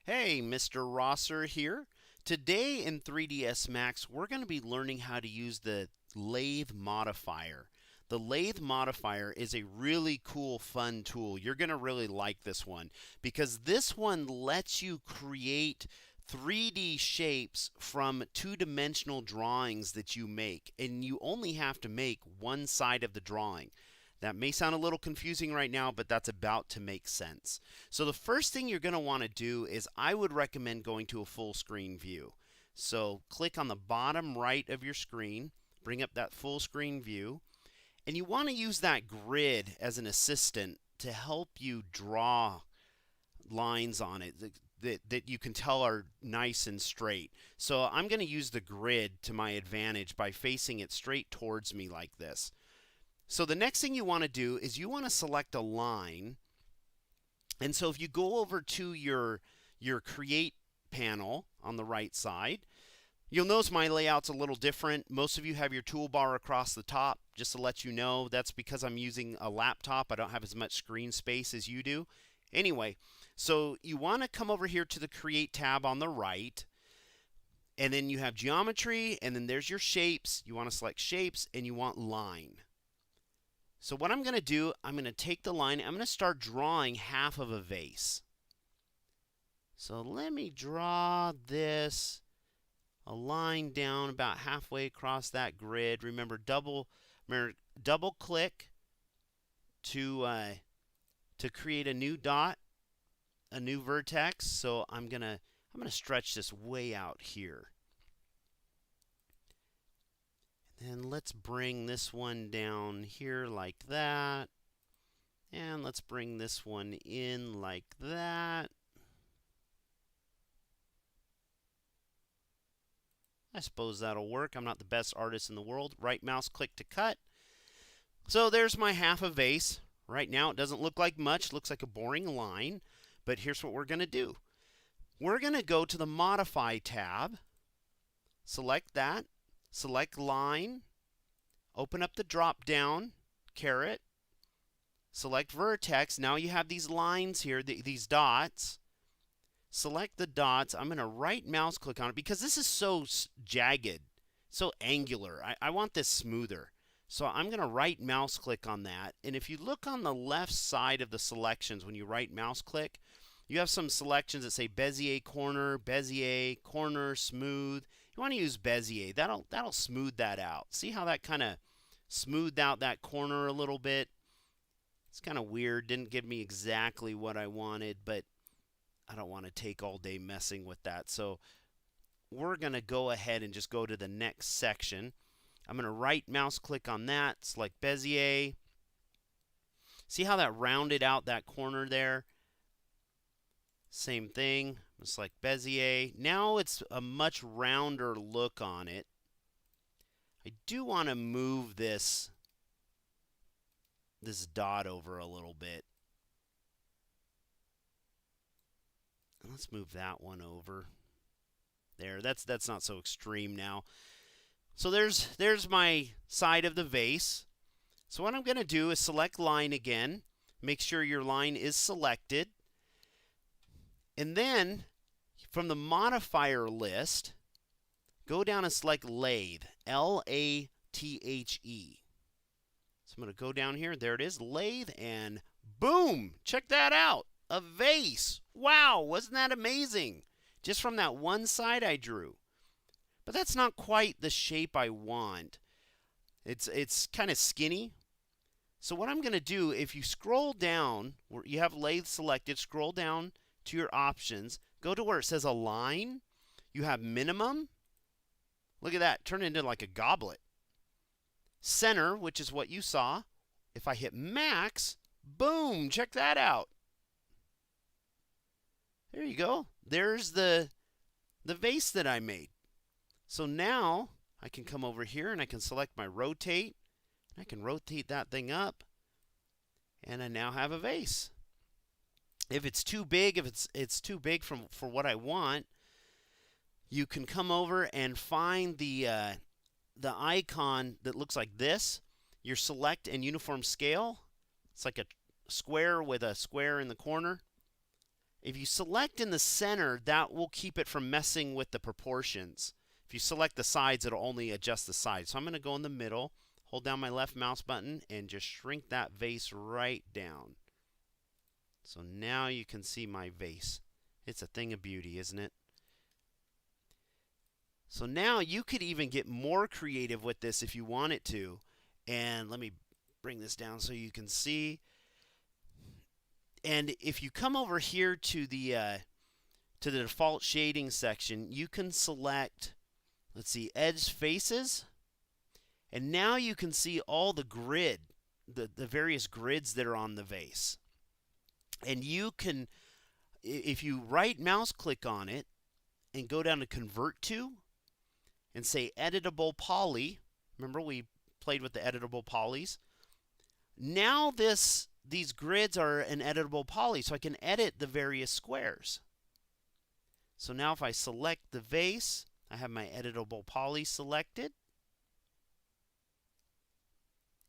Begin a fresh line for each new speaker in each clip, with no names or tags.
Hey, Mr. Rosser here. Today in 3ds Max, we're going to be learning how to use the Lathe Modifier. The Lathe Modifier is a really cool, fun tool. You're going to really like this one because this one lets you create 3D shapes from two-dimensional drawings that you make, and you only have to make one side of the drawing. That may sound a little confusing right now, but that's about to make sense. So the first thing you're going to want to do is I would recommend going to a full screen view. So click on the bottom right of your screen, bring up that full screen view, and you want to use that grid as an assistant to help you draw lines on it that you can tell are nice and straight. So I'm going to use the grid to my advantage by facing it straight towards me like this. So the next thing you want to do is you want to select a line. And so if you go over to your Create panel on the right side, you'll notice my layout's a little different. Most of you have your toolbar across the top. Just to let you know, that's because I'm using a laptop. I don't have as much screen space as you do. Anyway, so you want to come over here to the Create tab on the right. And then you have Geometry, and then there's your Shapes. You want to select Shapes, and you want Line. So what I'm going to do, I'm going to take the line, I'm going to start drawing half of a vase. So let me draw this, a line down about halfway across that grid. Remember, double click to create a new dot, a new vertex. So I'm gonna stretch this way out here. And let's bring this one down here like that. And let's bring this one in like that. I suppose that'll work. I'm not the best artist in the world. Right mouse click to cut. So there's my half a vase. Right now it doesn't look like much. It looks like a boring line. But here's what we're going to do. We're going to go to the Modify tab. Select that. Select Line. Open up the drop down, caret. Select Vertex. Now you have these lines here, these dots. Select the dots. I'm going to right mouse click on it because this is so jagged, so angular. I want this smoother. So I'm going to right mouse click on that. And if you look on the left side of the selections when you right mouse click, you have some selections that say Bezier corner, smooth. You want to use Bezier. That'll smooth that out. See how that kind of smoothed out that corner a little bit? It's kind of weird. Didn't give me exactly what I wanted, but I don't want to take all day messing with that. So we're going to go ahead and just go to the next section. I'm going to right mouse click on that, select Bezier. See how that rounded out that corner there? Same thing, just like Bezier. Now it's a much rounder look on it. I do want to move this dot over a little bit. And let's move that one over. There, that's not so extreme now. So there's my side of the vase. So what I'm going to do is select Line again. Make sure your line is selected. And then, from the modifier list, go down and select Lathe, Lathe. So I'm going to go down here. There it is, Lathe, and boom! Check that out! A vase! Wow, wasn't that amazing? Just from that one side I drew. But that's not quite the shape I want. It's kind of skinny. So what I'm going to do, if you scroll down, where you have Lathe selected, scroll down to your options, go to where it says Align. You have Minimum. Look at that, turn it into like a goblet. Center, which is what you saw. If I hit Max, boom, check that out. There you go. There's the vase that I made. So now I can come over here and I can select my Rotate. I can rotate that thing up, and I now have a vase. If it's too big, if it's too big for what I want, you can come over and find the icon that looks like this. Your Select and Uniform Scale. It's like a square with a square in the corner. If you select in the center, that will keep it from messing with the proportions. If you select the sides, it'll only adjust the sides. So I'm going to go in the middle, hold down my left mouse button, and just shrink that vase right down. So now you can see my vase. It's a thing of beauty, isn't it? So now you could even get more creative with this if you wanted to. And let me bring this down so you can see. And if you come over here to the default shading section, you can select, let's see, edge faces. And now you can see all the grid, the various grids that are on the vase. And you can, if you right mouse click on it and go down to convert to and say editable poly, remember we played with the editable polys? Now these grids are an editable poly, so I can edit the various squares. So now if I select the vase, I have my editable poly selected.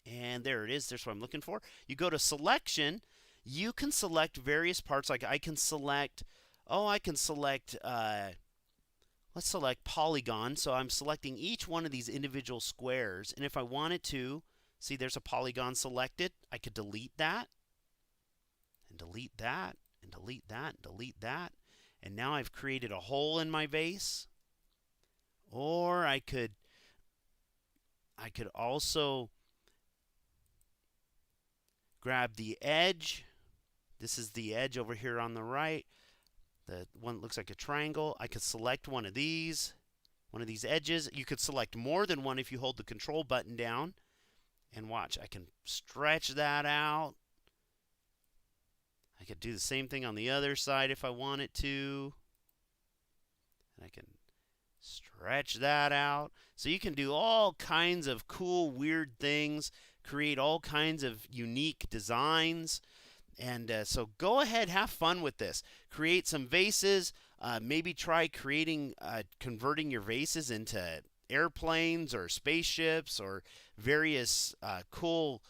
And there it is. There's what I'm looking for. You go to selection. You can select various parts. Like I can select, let's select polygon. So I'm selecting each one of these individual squares. And if I wanted to, see there's a polygon selected. I could delete that, and delete that, and delete that, and delete that. And now I've created a hole in my vase. Or I could also grab the edge. This is the edge over here on the right. The one that looks like a triangle. I could select one of these edges. You could select more than one if you hold the control button down. And watch, I can stretch that out. I could do the same thing on the other side if I wanted to. And I can stretch that out. So you can do all kinds of cool, weird things, create all kinds of unique designs. And so go ahead, have fun with this. Create some vases. Maybe try converting your vases into airplanes or spaceships or various cool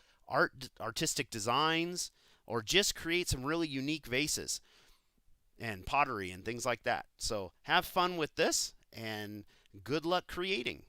artistic designs, or just create some really unique vases and pottery and things like that. So have fun with this, and good luck creating.